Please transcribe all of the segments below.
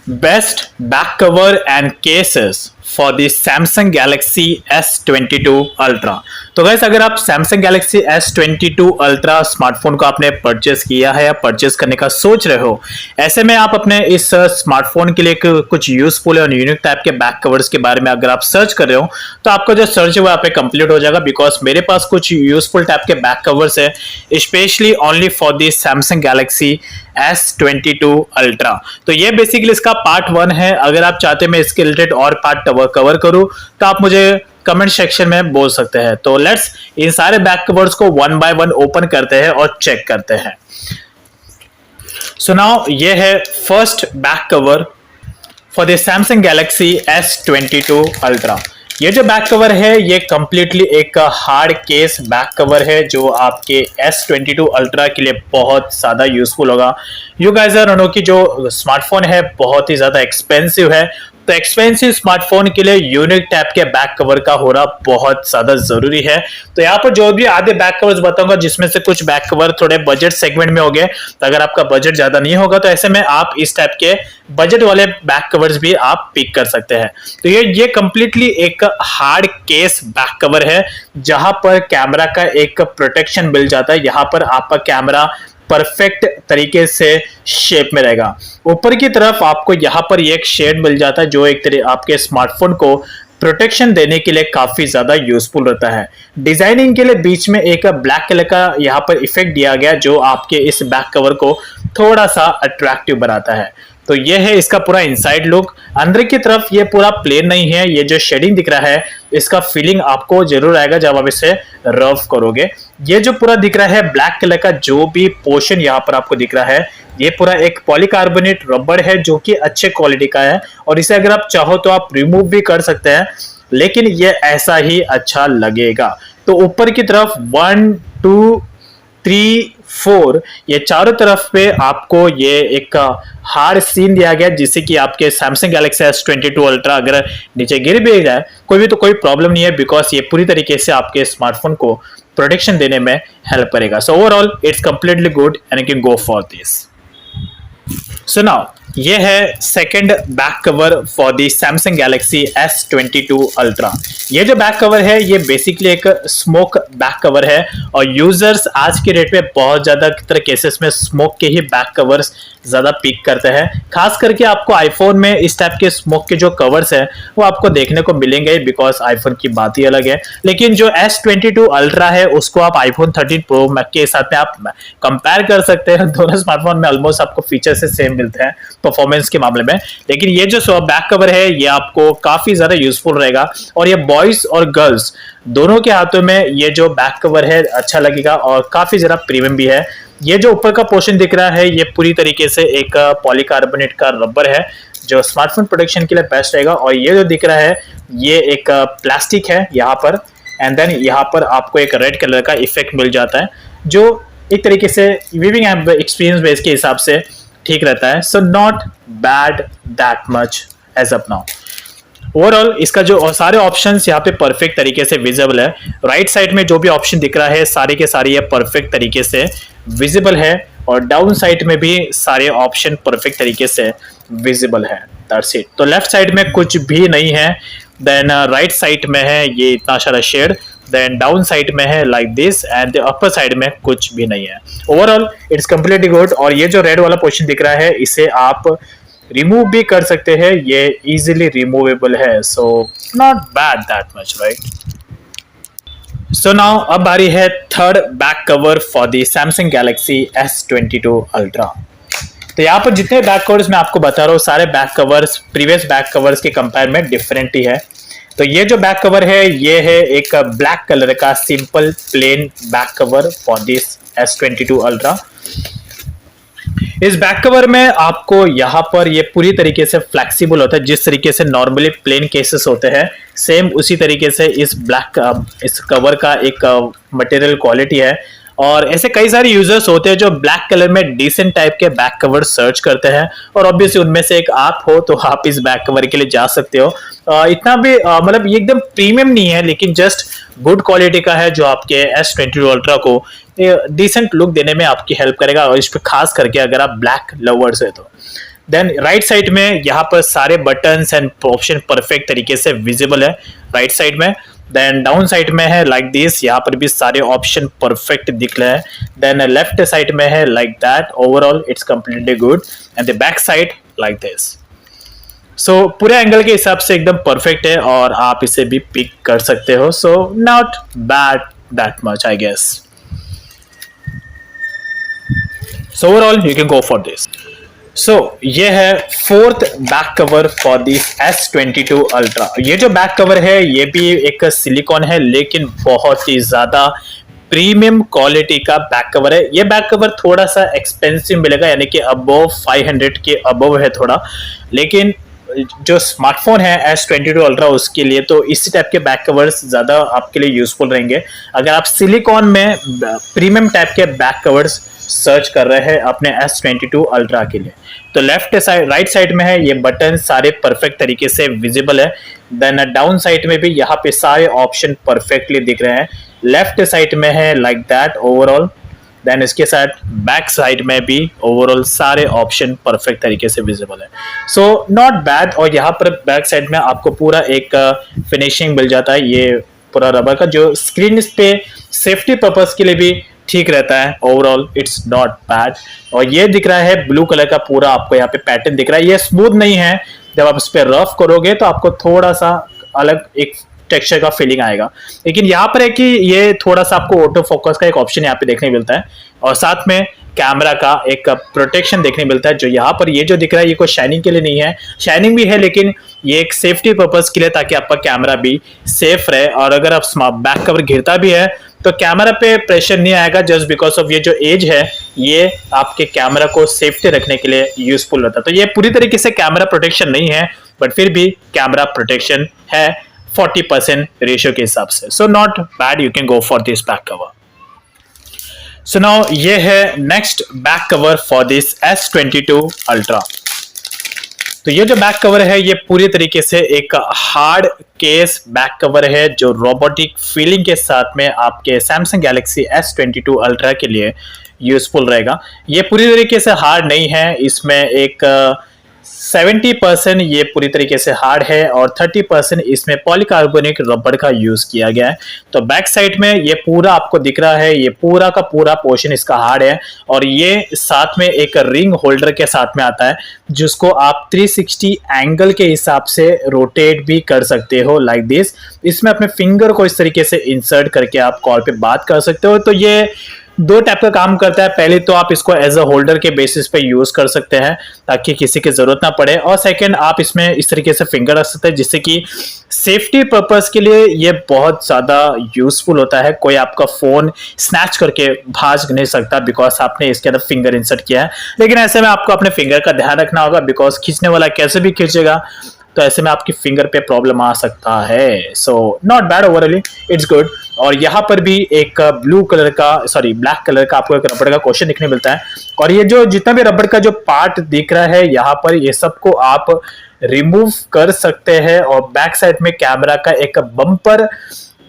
Best back cover and cases for the Samsung Galaxy S22 Ultra। तो guys अगर आप Samsung Galaxy S22 Ultra smartphone को आपने purchase किया है या परचेस करने का सोच रहे हो, ऐसे में आप अपने इस स्मार्टफोन के लिए कुछ यूजफुल और यूनिक टाइप के बैक कवर्स के बारे में अगर आप सर्च कर रहे हो तो आपका जो सर्च है वो यहाँ पे कंप्लीट हो जाएगा। बिकॉज मेरे पास कुछ यूजफुल टाइप के बैक कवर्स है specially only for the Samsung Galaxy S22 Ultra। तो ये बेसिकली इसका पार्ट 1 है। अगर आप चाहते हैं मैं इसके रिलेटेड और पार्ट कवर करूं तो आप मुझे कमेंट सेक्शन में बोल सकते हैं। तो लेट्स इन सारे बैक कवर्स को वन बाय वन ओपन करते हैं और चेक करते हैं। सो नाउ ये है first back cover for the Samsung Galaxy S22 Ultra। ये जो बैक कवर है ये कंप्लीटली एक हार्ड केस बैक कवर है जो आपके S22 Ultra के लिए बहुत ज़्यादा यूजफुल होगा। यू गाइस आर नो कि जो स्मार्टफोन है बहुत ही ज़्यादा एक्सपेंसिव है, तो एक्सपेंसिव स्मार्टफोन के लिए यूनिक टाइप के बैक कवर का होना बहुत ज़्यादा ज़रूरी है। तो यहाँ पर जो भी आधे बैक कवर्स बताऊंगा जिसमें से कुछ बैक कवर थोड़े बजट सेगमेंट में हो गए, तो अगर आपका बजट ज़्यादा नहीं होगा तो ऐसे में आप इस टाइप के बजट वाले बैक कवर्स भी आप पिक कर सकते हैं। तो ये कंप्लीटली एक हार्ड केस बैक कवर है जहां पर कैमरा का एक प्रोटेक्शन मिल जाता है। यहाँ पर आपका कैमरा परफेक्ट तरीके से शेप में रहेगा। ऊपर की तरफ आपको यहाँ पर एक शेड मिल जाता है जो एक तरह आपके स्मार्टफोन को प्रोटेक्शन देने के लिए काफी ज्यादा यूजफुल रहता है। डिजाइनिंग के लिए बीच में एक ब्लैक कलर का यहाँ पर इफेक्ट दिया गया जो आपके इस बैक कवर को थोड़ा सा अट्रैक्टिव बनाता है। तो ये है इसका पूरा इनसाइड लुक। अंदर की तरफ ये पूरा प्लेन नहीं है, ये जो शेडिंग दिख रहा है इसका फीलिंग आपको जरूर आएगा जब आप इसे रफ करोगे। ये जो पूरा दिख रहा है ब्लैक कलर का जो भी पोर्शन यहाँ पर आपको दिख रहा है ये पूरा एक पॉलीकार्बोनेट रबर है जो कि अच्छे क्वालिटी का है और इसे अगर आप चाहो तो आप रिमूव भी कर सकते हैं, लेकिन ये ऐसा ही अच्छा लगेगा। तो ऊपर की तरफ 1 2 3 4 ये चारों तरफ पे आपको ये एक हार्ड सीन दिया गया जिससे कि आपके Samsung Galaxy S22 Ultra अगर नीचे गिर भी जाए कोई प्रॉब्लम नहीं है, बिकॉज ये पूरी तरीके से आपके स्मार्टफोन को प्रोटेक्शन देने में हेल्प करेगा। सो overall it's completely good and you can go for this. So now ये है second back cover for the Samsung Galaxy S22 Ultra। ये जो बैक कवर है ये बेसिकली एक स्मोक बैक कवर है और यूजर्स आज के डेट में बहुत ज्यादा केसेस में स्मोक के ही बैक कवर्स ज्यादा पिक करते हैं। खास करके आपको आईफोन में इस टाइप के स्मोक के जो कवर्स है वो आपको देखने को मिलेंगे बिकॉज आईफोन की बात ही अलग है। लेकिन जो S22 Ultra है उसको आप iPhone 13 Pro के साथ में आप कंपेयर कर सकते हैं। दोनों स्मार्टफोन में ऑलमोस्ट आपको फीचर से सेम मिलते हैं परफॉर्मेंस के मामले में, लेकिन ये जो बैक कवर है ये आपको काफी ज्यादा यूजफुल रहेगा और ये बॉयज और गर्ल्स दोनों के हाथों में ये जो बैक कवर है अच्छा लगेगा और काफी ज्यादा प्रीमियम भी है। ये जो ऊपर का पोर्शन दिख रहा है ये पूरी तरीके से एक पॉलीकार्बोनेट का रबर है जो स्मार्टफोन प्रोटेक्शन के लिए बेस्ट रहेगा और ये जो दिख रहा है ये एक प्लास्टिक है यहाँ पर एंड देन यहाँ पर आपको एक रेड कलर का इफेक्ट मिल जाता है जो एक तरीके से वीविंग एक्सपीरियंस बेस के हिसाब से ठीक रहता है। So not bad that much as of now. Overall इसका जो सारे ऑप्शंस यहाँ पे परफेक्ट तरीके से विजिबल है। राइट साइड में जो भी ऑप्शन दिख रहा है सारे के सारे ये परफेक्ट तरीके से विजिबल है और डाउन साइड में भी सारे ऑप्शन परफेक्ट तरीके से विजिबल है। That's it. तो लेफ्ट साइड में कुछ भी नहीं है, देन राइट साइड में है ये इतना सारा शेड, देन डाउन साइड में है like this and upper side में कुछ भी नहीं है। ओवरऑल इट्स कंप्लीटली गुड और ये जो रेड वाला पोर्शन दिख रहा है इसे आप रिमूव भी कर सकते हैं, ये इजीली रिमूवेबल है। So not bad that much right. So now अब बारी है third back cover for the Samsung Galaxy S22 Ultra। तो यहाँ पर जितने बैक कवर्स मैं आपको बता रहा हूँ सारे back covers previous back covers के कंपेयर में डिफरेंट ही है। तो ये जो बैक कवर है ये है एक ब्लैक कलर का simple plain back cover for this S22 Ultra। इस बैक कवर में आपको यहाँ पर ये पूरी तरीके से फ्लेक्सिबल होता है, जिस तरीके से नॉर्मली प्लेन केसेस होते हैं सेम उसी तरीके से इस कवर का एक मटेरियल क्वालिटी है। और ऐसे कई सारे यूजर्स होते हैं जो ब्लैक कलर में डिसेंट टाइप के बैक कवर सर्च करते हैं और ऑब्वियसली उनमें से एक आप हो तो आप इस बैक कवर के लिए जा सकते हो। इतना भी मतलब ये एकदम प्रीमियम नहीं है लेकिन जस्ट गुड क्वालिटी का है जो आपके S22 Ultra को डिसेंट लुक देने में आपकी हेल्प करेगा और इस पर खास करके अगर आप ब्लैक लवर्स है तो। देन राइट साइड में यहाँ पर सारे बटन्स एंड ऑप्शन परफेक्ट तरीके से विजिबल है राइट साइड में। देन डाउन साइड में है लाइक दिस, यहाँ पर भी सारे ऑप्शन परफेक्ट दिख रहे हैं। देन लेफ्ट साइड में है like that, overall it's completely good. And the back side like this. So पूरे एंगल के हिसाब से एकदम परफेक्ट है और आप इसे भी पिक कर सकते हो। So not bad that much I guess. So overall you can go for this. So ये है fourth back cover for this S22 ultra. ये जो बैक कवर है ये भी एक सिलिकॉन है, लेकिन बहुत ही ज्यादा प्रीमियम क्वालिटी का बैक कवर है। ये बैक कवर थोड़ा सा एक्सपेंसिव मिलेगा, यानी कि अबव 500 के अबव है थोड़ा, लेकिन जो स्मार्टफोन है S22 अल्ट्रा उसके लिए तो इसी टाइप के बैक कवर्स ज़्यादा आपके लिए यूजफुल रहेंगे। अगर आप सिलिकॉन में प्रीमियम टाइप के बैक कवर्स सर्च कर रहे हैं अपने S22 अल्ट्रा के लिए, तो लेफ्ट साइड राइट साइड में है ये बटन सारे परफेक्ट तरीके से विजिबल है। देन डाउन साइड में भी यहाँ पे सारे ऑप्शन परफेक्टली दिख रहे हैं। लेफ्ट साइड में है लाइक दैट ओवरऑल। देन इसके साथ बैक साइड में भी ओवरऑल सारे ऑप्शन परफेक्ट तरीके से विजिबल है। So not bad. और यहाँ पर बैक साइड में आपको पूरा एक फिनिशिंग मिल जाता है। ये पूरा रबर का जो स्क्रीन पे सेफ्टी पर्पस के लिए भी ठीक रहता है। Overall it's not bad. और ये दिख रहा है ब्लू कलर का पूरा आपको यहाँ पे पैटर्न दिख रहा है। ये स्मूथ नहीं है, जब आप इस पर रफ करोगे तो आपको थोड़ा सा अलग एक टेक्सचर का फीलिंग आएगा। लेकिन यहाँ पर है कि ये थोड़ा सा आपको ऑटो फोकस का एक ऑप्शन यहाँ पे देखने मिलता है और साथ में कैमरा का एक प्रोटेक्शन देखने मिलता है। जो यहाँ पर ये जो दिख रहा है ये कोई शाइनिंग के लिए नहीं है, शाइनिंग भी है लेकिन ये एक सेफ्टी पर्पस के लिए, ताकि आपका कैमरा भी सेफ रहे। और अगर आप बैक कवर गिरता भी है तो कैमरा पे प्रेशर नहीं आएगा, जस्ट बिकॉज ऑफ ये जो एज है ये आपके कैमरा को सेफ्टी रखने के लिए यूजफुल होता है। तो ये पूरी तरीके से कैमरा प्रोटेक्शन नहीं है, बट फिर भी कैमरा प्रोटेक्शन है 40% रेशियो के हिसाब से। सो not bad, you can go for this back cover. So now ये है next back cover for this S22 ultra. तो ये जो बैक कवर है ये पूरी तरीके से एक हार्ड केस बैक कवर है जो रोबोटिक फीलिंग के साथ में आपके सैमसंग गैलेक्सी S22 अल्ट्रा के लिए यूजफुल रहेगा। ये पूरी तरीके से हार्ड नहीं है, इसमें एक 70% ये पूरी तरीके से हार्ड है और 30% इसमें पॉलीकार्बोनिक रबर का यूज किया गया है। तो बैक साइड में ये पूरा आपको दिख रहा है, ये पूरा का पूरा पोर्शन इसका हार्ड है और ये साथ में एक रिंग होल्डर के साथ में आता है जिसको आप 360 एंगल के हिसाब से रोटेट भी कर सकते हो लाइक दिस। इसमें अपने फिंगर को इस तरीके से इंसर्ट करके आप कॉल पे बात कर सकते हो। तो ये दो टाइप का काम करता है। पहले तो आप इसको एज अ होल्डर के बेसिस पे यूज कर सकते हैं ताकि किसी की जरूरत ना पड़े, और सेकंड आप इसमें इस तरीके से फिंगर रख सकते हैं जिससे कि सेफ्टी पर्पस के लिए ये बहुत ज्यादा यूजफुल होता है। कोई आपका फोन स्नैच करके भाग नहीं सकता बिकॉज आपने इसके अंदर फिंगर इंसर्ट किया है। लेकिन ऐसे में आपको अपने फिंगर का ध्यान रखना होगा बिकॉज खींचने वाला कैसे भी खींचेगा, तो ऐसे में आपकी फिंगर पे प्रॉब्लम आ सकता है। So not bad, overall it's good. और यहाँ पर भी एक ब्लैक कलर का आपको एक रबड़ का क्वेश्चन दिखने मिलता है। और ये जो जितना भी रबड़ का जो पार्ट दिख रहा है यहाँ पर, ये सबको आप रिमूव कर सकते हैं और बैक साइड में कैमरा का एक बम्पर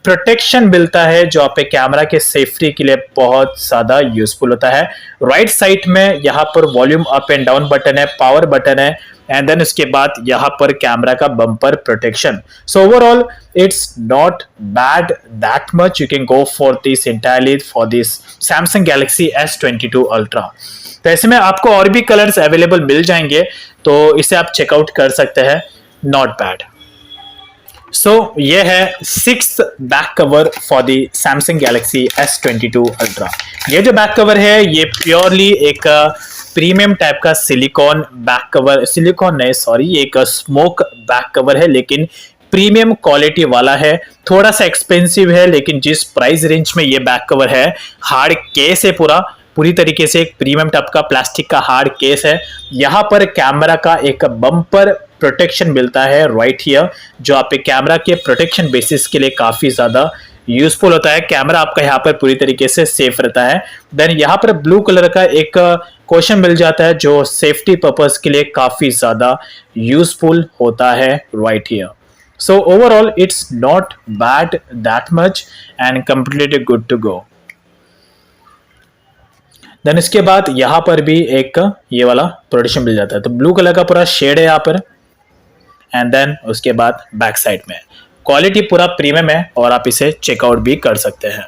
प्रोटेक्शन मिलता है जो आपके कैमरा के सेफ्टी के लिए बहुत ज्यादा यूजफुल होता है। राइट साइड में यहाँ पर volume up and down button है, पावर बटन है, एंड देन उसके बाद यहाँ पर कैमरा का bumper protection. So overall it's not bad that much, you can go for this entirely for this Samsung Galaxy S22 ultra. तो ऐसे में आपको और भी कलर्स अवेलेबल मिल जाएंगे तो इसे आप चेकआउट कर सकते हैं। Not bad. सो ये है 6th back cover for the Samsung Galaxy S22 ultra. ये जो बैक कवर है ये प्योरली एक प्रीमियम टाइप का सिलिकॉन बैक कवर, सिलिकॉन नहीं सॉरी, एक स्मोक बैक कवर है लेकिन प्रीमियम क्वालिटी वाला है। थोड़ा सा एक्सपेंसिव है लेकिन जिस प्राइस रेंज में ये बैक कवर है, हार्ड केस है पूरी तरीके से एक प्रीमियम टाइप का प्लास्टिक का हार्ड केस है। यहाँ पर कैमरा का एक बम्पर प्रोटेक्शन मिलता है राइट हियर, जो आपके कैमरा के प्रोटेक्शन बेसिस के लिए काफी ज्यादा यूजफुल होता है। कैमरा आपका यहाँ पर पूरी तरीके से सेफ रहता है। देन यहाँ पर ब्लू कलर का एक क्वेश्चन मिल जाता है जो सेफ्टी पर्पस के लिए काफी ज्यादा यूजफुल होता है right here. So overall it's not bad that much and completely good to go. Then इसके बाद यहाँ पर भी एक ये वाला प्रोटेक्शन मिल जाता है। तो ब्लू कलर का पूरा शेड है यहाँ पर, एंड देन उसके बाद बैक साइड में क्वालिटी पूरा प्रीमियम है और आप इसे चेकआउट भी कर सकते हैं।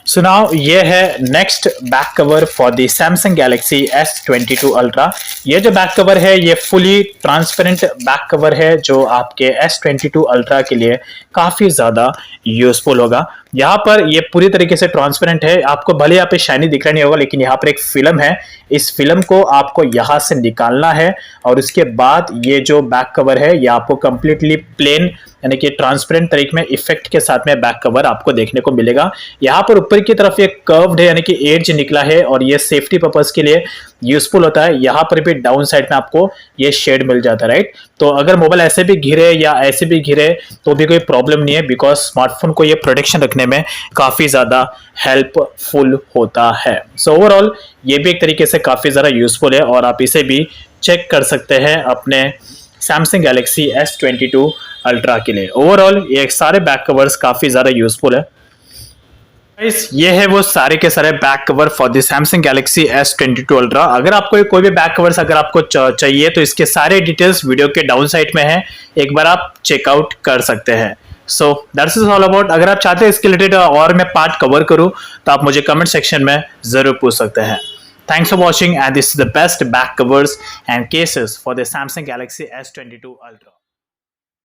सो नाउ ये है next back cover for the Samsung Galaxy S22 ultra. ये जो बैक कवर है ये फुली ट्रांसपेरेंट बैक कवर है जो आपके S22 अल्ट्रा के लिए काफी ज्यादा यूजफुल होगा। यहाँ पर ये पूरी तरीके से ट्रांसपेरेंट है, आपको भले यहाँ पे शाइनी दिख रहा नहीं होगा लेकिन यहाँ पर एक फिल्म है, इस फिल्म को आपको यहाँ से निकालना है और उसके बाद ये जो बैक कवर है ये आपको कंप्लीटली प्लेन यानी कि ट्रांसपेरेंट तरीके में इफेक्ट के साथ में बैक कवर आपको देखने को मिलेगा। यहाँ पर ऊपर की तरफ एक कर्व्ड है यानी कि एज निकला है और ये सेफ्टी पर्पस के लिए यूजफुल होता है। यहाँ पर भी डाउन साइड में आपको ये शेड मिल जाता है, राइट। तो अगर मोबाइल ऐसे भी घिरे या ऐसे भी घिरे तो भी कोई प्रॉब्लम नहीं है, बिकॉज स्मार्टफोन को ये प्रोटेक्शन रखने में काफी ज्यादा हेल्पफुल होता है। सो ओवरऑल ये भी एक तरीके से काफी ज्यादा यूजफुल है और आप इसे भी चेक कर सकते हैं अपने सैमसंग गैलेक्सी S22 अल्ट्रा के लिए। ओवरऑल ये सारे बैक कवर्स काफी ज्यादा यूजफुल है। ये है वो सारे के सारे back cover for the Samsung Galaxy S22 ultra. अगर आपको कोई भी बैक कवर्स अगर आपको चाहिए तो इसके सारे डिटेल्स वीडियो के डाउन साइड में है, एक बार आप चेकआउट कर सकते हैं। So that's is all about. अगर आप चाहते हैं इसके रिलेटेड और मैं पार्ट कवर करूं तो आप मुझे कमेंट सेक्शन में जरूर पूछ सकते हैं। Thanks for watching, and this is the best back covers and cases for the Samsung Galaxy S22 Ultra.